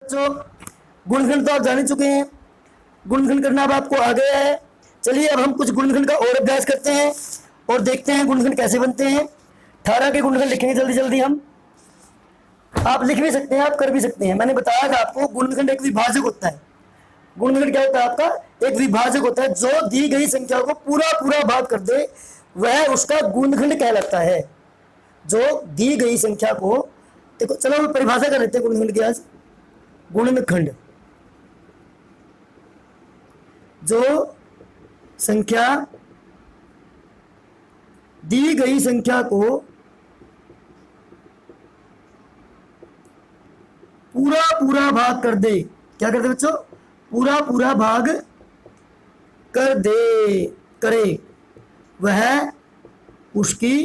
बच्चों, गुणनखंड तो आप जान ही चुके हैं। गुणनखंड करना अब आपको आ गया है। चलिए अब हम कुछ गुणनखंड का और अभ्यास करते हैं और देखते हैं गुणनखंड कैसे बनते हैं। 18 के गुणनखंड लिखेंगे जल्दी जल्दी हम। आप लिख भी सकते हैं, आप कर भी सकते हैं। मैंने बताया था आपको गुणनखंड एक विभाजक होता है। गुणनखंड क्या होता है आपका? एक विभाजक होता है। जो दी गई संख्या को पूरा पूरा भाग कर दे वह उसका गुणनखंड कहलाता है। जो दी गई संख्या को, देखो चलो हम परिभाषा कर लेते हैं गुणनखंड की आज। गुणनखंड जो संख्या दी गई संख्या को पूरा पूरा भाग कर दे। क्या करते बच्चों? पूरा पूरा भाग कर दे, करे, वह उसकी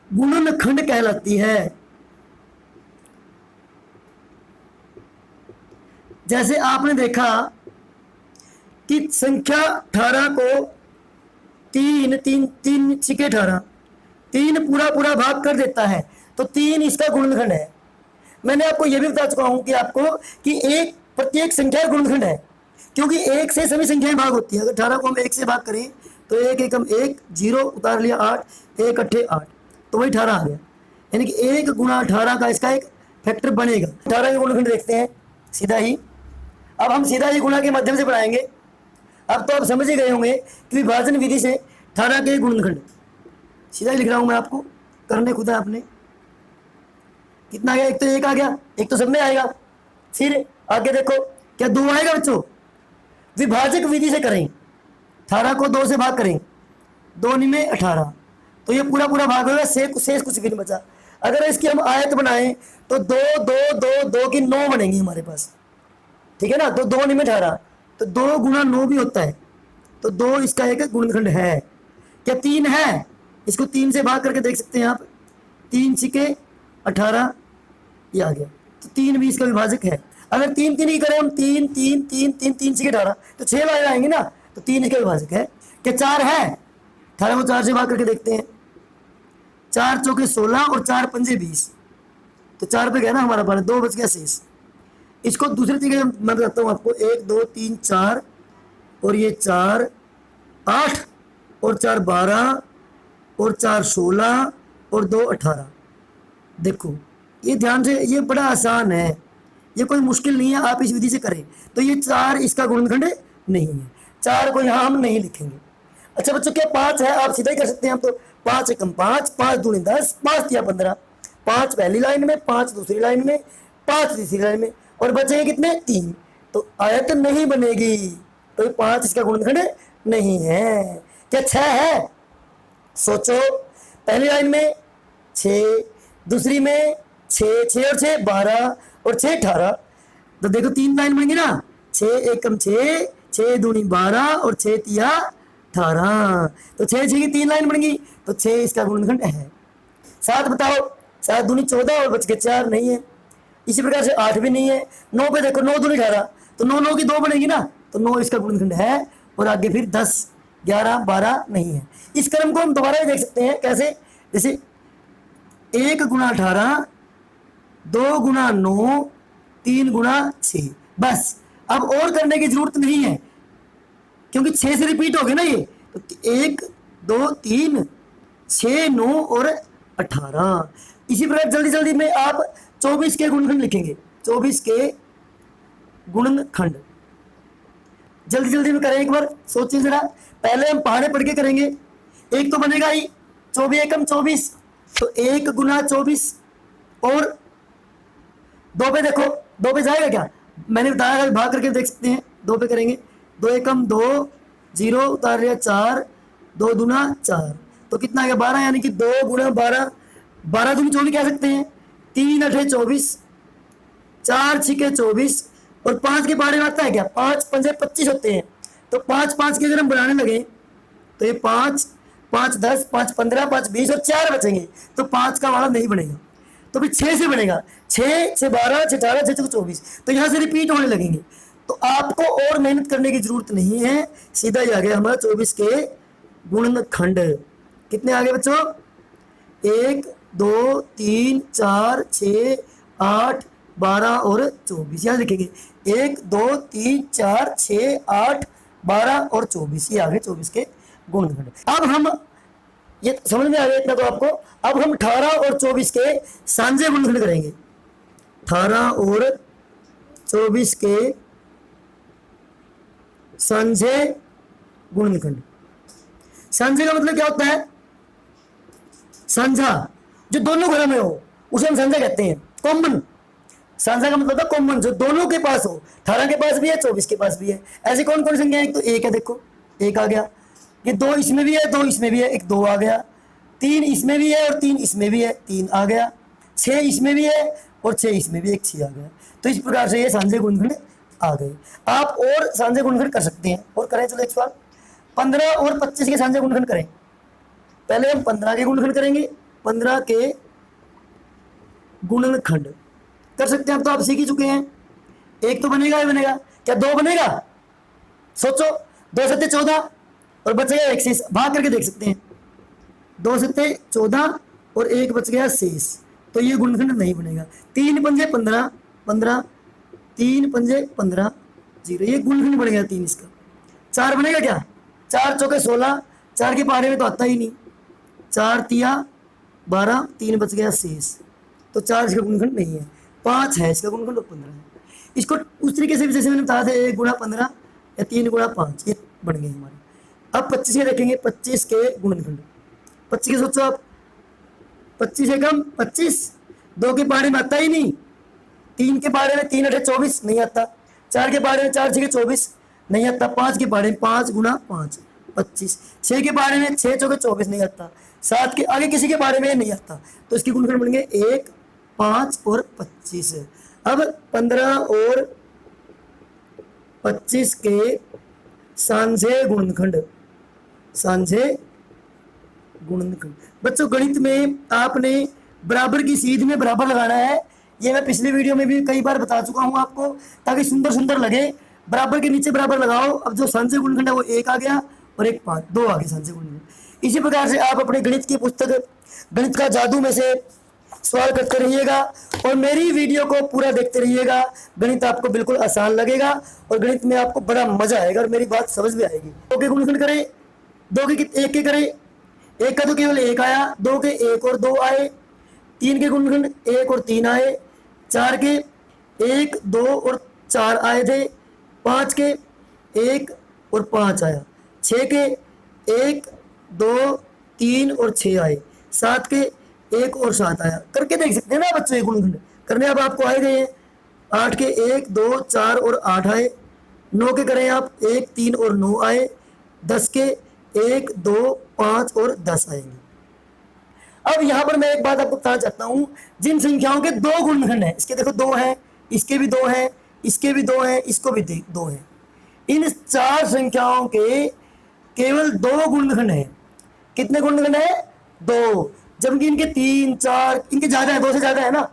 गुणनखंड कहलाती है। जैसे आपने देखा कि संख्या 18 को तीन तीन तीन छिके 18, तीन पूरा पूरा भाग कर देता है, तो तीन इसका गुणनखंड है। मैंने आपको यह भी बता चुका हूं कि आपको कि एक प्रत्येक संख्या गुणनखंड है, क्योंकि एक से सभी संख्याएं भाग होती है। अगर 18 को हम एक से भाग करें तो एक एकम एक, जीरो उतार लिया 8, एक अट्ठे 8, तो वही 18 आ गया। यानी कि 1 गुणा 18 का इसका एक फैक्टर बनेगा। 18 के गुणनखंड देखते हैं सीधा ही। अब हम सीधा ही गुणा के माध्यम से बढ़ाएंगे। अब तो आप समझ ही गए होंगे कि विभाजन विधि से 18 के गुणनखंड सीधा ही लिख रहा हूं मैं आपको, करने खुदा आपने। कितना आ गया? एक तो एक आ गया, एक तो सब में आएगा। फिर आगे देखो क्या 2 आएगा बच्चों? विभाजक विधि से करें, 18 को 2 से भाग करें, 2 में 18, तो ये पूरा पूरा भाग होगा, शेष कुछ भी नहीं बचा। अगर इसकी हम आयत बनाएं तो 2 2 2 2 की 9 बनेंगी हमारे पास, ठीक है ना। तो 2 में 18, तो 2 गुणा 9 भी होता है, तो 2 इसका एक गुणनखंड है। क्या 3 है? इसको 3 से भाग करके देख सकते हैं आप। 3 छिके 18, ये आ गया, तो 3 भी इसका विभाजक है। अगर 3 3 की करें हम, 3 3 3 3 3 छिके 18, तो 6 वाले आएंगे ना, तो 3 इसका विभाजक है। क्या 4 है? 18 को 4 से भाग करके देखते हैं। 4 चौके 16 और 4 पंजे 20, तो 4 पे गया ना हमारा पारा, 2 बच गया शेष। इसको दूसरे तरीके मैं बताता हूँ आपको। 1 2 3 4 और ये 4 8 और 4 12 और 4 16 और 2 18। देखो ये ध्यान से, ये बड़ा आसान है, ये कोई मुश्किल नहीं है, आप इस विधि से करें। तो ये 4 इसका गुणनखंड नहीं है, 4 को यहाँ हम नहीं लिखेंगे। अच्छा बच्चों, क्या 5 है? आप सीधा ही कर सकते हैं हम तो। 5 एकम 5, 5 दूनी 10, 5 तिया 15, 5 पहली लाइन में, 5 दूसरी लाइन में, 5 तीसरी लाइन में, और बचेंगे कितने? 3। तो आयत नहीं बनेगी, तो 5 इसका गुणनखंड नहीं है। क्या 6 है? सोचो, पहली लाइन में 6, दूसरी में 6, 6 और 6 12 और 6 18, तो देखो 3 लाइन बनेंगी ना। 6 एकम 6, 6 दूनी 12 और 6 तिया 18, तो 6 6 की 3 लाइन बनेगी, तो 6 इसका गुणनखंड है। 7 बताओ, 7 दूनी 14 और बच के 4, नहीं है। इसी प्रकार से 8 भी नहीं है। 9 पे देखो, 9 दूनी 18, तो 9 9 की 2 बनेगी ना, तो 9 इसका गुणनखंड है। और आगे फिर 10 11 12 नहीं है। इस क्रम को हम दोबारा भी देख सकते हैं। कैसे? जैसे 1 गुणा 18, 2 गुणा 9, 3 गुणा 6, बस। अब और करने की जरूरत नहीं है, क्योंकि 6 से रिपीट हो गए ना ये। तो 1 2 3 6 9 और 18। इसी प्रकार जल्दी जल्दी में आप 24 के गुणनखंड लिखेंगे। 24 के गुणनखंड जल्दी जल्दी में करें, एक बार सोचिए जरा। पहले हम पहाड़े पढ़ के करेंगे। एक तो बनेगा ही 24 एकम 24, तो 1 गुना 24, और 2 पे देखो, 2 पे जाएगा क्या? मैंने बताया भाग करके देख सकते हैं। 2 पे करेंगे, 2 एकम 2, 0 उतार लिया 4, 2 दूना 4, तो कितना आ गया? 12। यानी कि 2 गुना 12, 12 दूनी 24 कह सकते हैं। 3 अठे 24, 4 छिके 24, और 5 के बारे में आता है क्या? 5 पंजे 25 होते हैं, तो 5 5 के अगर हम बनाने लगे तो ये 5 5 10, 5 15, 5 20 और 4 बचेंगे, तो 5 का वाला नहीं बनेगा, तो फिर 6 से बनेगा। 6 6 12, 6 18, 6 24, तो यहाँ से रिपीट होने लगेंगे। तो आपको और मेहनत करने की जरूरत नहीं है, सीधा ही आ गया हमारा 24 के गुणनखंड। कितने आ गए बच्चों? 1 2 3 4 6 8 12 और 24, यहाँ लिखेंगे 1 2 3 4 6 8 12 और 24, ये आ गए 24 के गुणनखंड। अब हम ये समझ में आ गया इतना तो आपको। अब हम 18 और 24 के सांझे गुणनखंड करेंगे। 18 और 24 के सांझे गुणनखंड। सांझे का मतलब क्या होता है? सांझा जो दोनों घरों में हो उसे हम सांझा कहते हैं, कॉमन। सांझा का मतलब होता है कॉमन, जो दोनों के पास हो। 18 के पास भी है, 24 के पास भी है। ऐसी कौन कौन सी संख्या है? एक तो एक है, देखो एक आ गया। ये 2 इसमें भी है, 2 इसमें भी है, एक 2 आ गया। 3 इसमें भी है और 3 इसमें भी है, 3 आ गया। 6 इसमें भी है और 6 इसमें भी, एक 6 आ गया। तो इस प्रकार से ये सांझे गुणनखंड आ गए। आप और सांझे गुणनखंड कर सकते हैं, और करें। चलो एक सवाल, 15 और 25 के सांझे गुणनखंड करें। पहले हम 15 के गुणनखंड करेंगे। 15 के गुणनखंड कर सकते हैं, अब तो आप सीख ही चुके हैं। एक तो बनेगा ही बनेगा, क्या 2 बनेगा? सोचो, 2 सत्ते 14 और बच गया 1 शेष, भाग करके देख सकते हैं। 2 सत्ते 14 और 1 बच गया शेष, तो ये गुणनखंड नहीं बनेगा। 3 पंजे 15, 15 3 पंजे 15 0, ये गुणनखंड बनेगा 3 इसका। 4 बनेगा क्या? 4 चौके 16, 4 के पहाड़े में तो आता ही नहीं। 4 तिया 12, 3 बच गया शेष, तो 4 इसका गुणनखंड नहीं है। 5 है इसका गुणनखंड और 15 है। इसको उस तरीके से भी जैसे मैंने बताया था, 1 गुणा 15 या 3 गुणा 5, ये बन गए हमारे। अब 25 के देखेंगे, 25 के गुणनखंड। 25 के सोचो आप, 25 से कम 25, 2 के पहाड़े में आता ही नहीं। 3 के पहाड़े में 3 8 24 नहीं आता। 4 के पहाड़े में 4 6 24 नहीं आता। 5 के पहाड़े में 5 गुणा 5 25। 6 के पहाड़े में 6 चौके 24 नहीं आता। 7 के आगे किसी के बारे में नहीं आता, तो इसकी गुणनखंड बनेंगे 1 5 और 25। अब 15 और 25 के सांझे गुणनखंड। सांझे गुणनखंड बच्चों, गणित में आपने बराबर की सीध में बराबर लगाना है। ये मैं पिछले वीडियो में भी कई बार बता चुका हूं आपको, ताकि सुंदर सुंदर लगे। बराबर के नीचे बराबर लगाओ। अब जो सांझे गुणनखंड है वो 1 आ गया और 1 5, 2 आ गए सांझे गुणनखंड। इसी प्रकार से आप अपने गणित की पुस्तक गणित का जादू में से सवाल करते रहिएगा और मेरी वीडियो को पूरा देखते रहिएगा। गणित आपको बिल्कुल आसान लगेगा और गणित में आपको बड़ा मजा आएगा और मेरी बात समझ में आएगी। 2 के गुणनखंड करें, 2 के 1 के करें। 1 का तो केवल 1 आया, 2 के 1 और 2 आए। 3 के गुणनखंड 1 और 3 आए। 4 के 1 2 और 4 आए थे। 5 के 1 और 5 आया। 6 के 1 2 3 और 6 आए। 7 के 1 और 7 आया। करके देख सकते हैं ना बच्चों, ये गुणनखंड करने अब आपको आए गए हैं। 8 के 1 2 4 और 8 आए। 9 के करें आप, 1 3 और 9 आए। 10 के 1 2 5 और 10 आएंगे। अब यहां पर मैं एक बात आपको बताना चाहता हूं, जिन संख्याओं के 2 गुणनखंड हैं, इसके देखो 2 हैं, इसके भी 2 हैं, इसके भी 2 हैं, इसको भी 2 हैं। इन 4 संख्याओं के केवल 2 गुणनखंड हैं। कितने गुणनखंड है? 2, जबकि इनके 3 4 इनके ज्यादा है, 2 से ज्यादा है ना।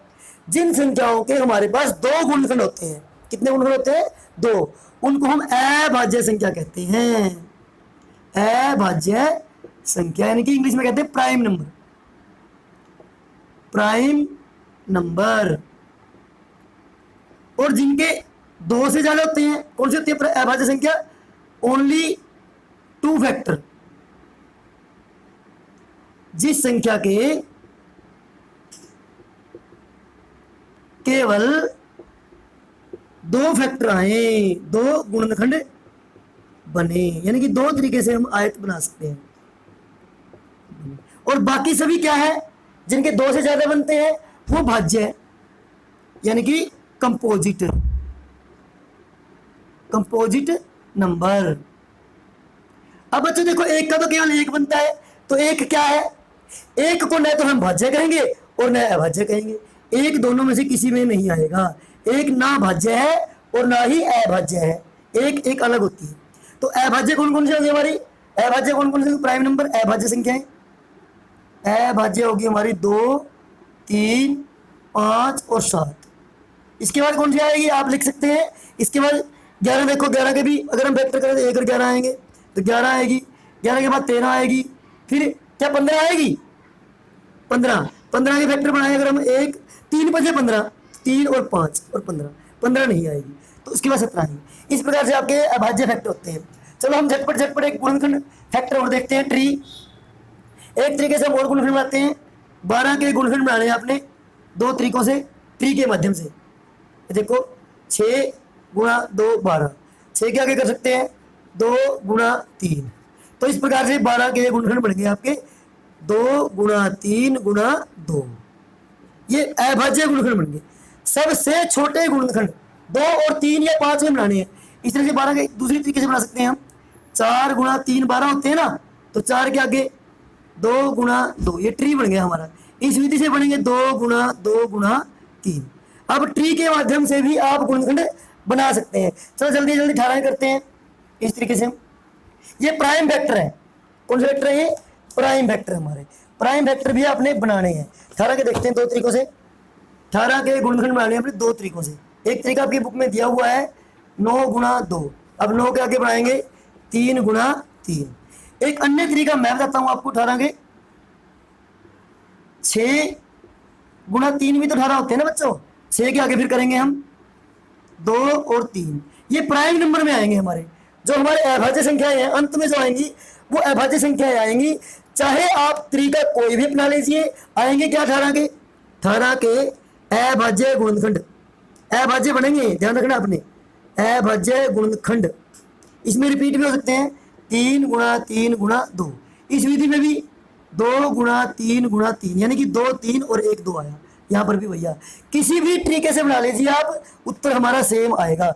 जिन संख्याओं के हमारे पास 2 गुणनखंड होते हैं, कितने गुणनखंड होते हैं? 2, उनको हम अभाज्य संख्या कहते हैं। अभाज्य संख्या यानी कि इंग्लिश में कहते हैं प्राइम नंबर। Prime number. और जिनके 2 से ज्यादा होते हैं, कौन सी होती है अभाज्य संख्या? Only 2 factor. जिस संख्या के केवल 2 फैक्टर आए, 2 गुणनखंड बने, यानी कि 2 तरीके से हम आयत बना सकते हैं। और बाकी सभी क्या है? जिनके 2 से ज्यादा बनते हैं वो भाज्य है, यानी कि कंपोजिट। Composite number. अब बच्चों देखो, 1 का तो केवल 1 बनता है, तो 1 क्या है? 1 को न तो हम भाज्य कहेंगे और न अभाज्य कहेंगे। 1 दोनों में से किसी में नहीं आएगा। 1 ना भाज्य है और ना ही अभाज्य है। 1 अलग होती है। तो अभाज्य कौन कौन सी होगी हमारी? अभाज्य कौन कौन सी प्राइम नंबर अभाज्य संख्याएं? अभाज्य होगी हमारी 2 3 5 और 7। इसके बाद कौन सी आएगी आप लिख सकते हैं। इसके बाद 11, देखो 11 के भी अगर हम वेक्टर करें तो 1 और 11 आएंगे, तो 11 आएगी। 11 के बाद 13 आएगी। फिर क्या 15 आएगी? 15 के फैक्टर बनाए अगर हम 1 3 5 15, 3 और 5 और 15, 15 नहीं आएगी, तो उसके बाद 17 आएगी। इस प्रकार से आपके अभाज्य फैक्टर होते हैं। चलो हम झटपट एक गुणनखंड फैक्टर और देखते हैं, ट्री। एक तरीके से हम और गुणनखंड बनाते हैं। 12 के गुणनखंड बनाने हैं आपने 2 तरीकों से, ट्री के माध्यम से। देखो 6 गुणा 2 12, 6 के आगे कर सकते हैं 2 गुणा 3। तो इस प्रकार से 12 के गुणनखंड बन गए आपके 2 गुणा 3 गुणा 2। ये अभाज्य गुणनखंड बन गए। सबसे छोटे गुणनखंड 2 और 3 या 5 में बनाने हैं। इस तरह से 12 के दूसरी तरीके से बना सकते हैं हम। 4 गुणा 3 12 होते हैं ना, तो 4 के आगे 2 गुणा 2, ये ट्री बन गया हमारा। इस विधि से बनेंगे 2 गुणा 3। अब ट्री के माध्यम से भी आप गुणनखंड बना सकते हैं। चलो जल्दी जल्दी 18 करते हैं इस तरीके से। ये प्राइम वेक्टर है। कौन से वेक्टर है ये? प्राइम वेक्टर हमारे। प्राइम वेक्टर भी आपने बनाने हैं। 18 के देखते हैं 2 तरीकों से। 18 के गुणनखंड बनाने हैं अपने 2 तरीकों से। एक तरीका आपकी बुक में दिया हुआ है 9 गुणा 2। अब 9 के आगे बढ़ाएंगे 3 गुणा 3। एक अन्य तरीका मैं बताता हूं आपको। 18 के 6 गुणा 3 भी तो 18 होते हैं ना बच्चों। 6 के आगे फिर करेंगे हम 2 और 3। ये प्राइम नंबर में आएंगे हमारे। जो हमारे अभाज्य संख्याएं हैं अंत में जो आएंगी वो अभाज्य संख्याएं आएंगी। चाहे आप तरीका कोई भी अपना लीजिए, आएंगे क्या? 18 के अभाज्य गुणनखंड, अभाज्य बनेंगे, ध्यान रखना आपने, अभाज्य गुणनखंड। इसमें रिपीट भी हो सकते हैं 3 गुणा 3 गुणा 2। इस विधि में भी 2 गुणा 3 गुणा 3, यानी कि 2 3 और 1 2 आया। यहाँ पर भी भैया किसी भी तरीके से बना लीजिए आप, उत्तर हमारा सेम आएगा।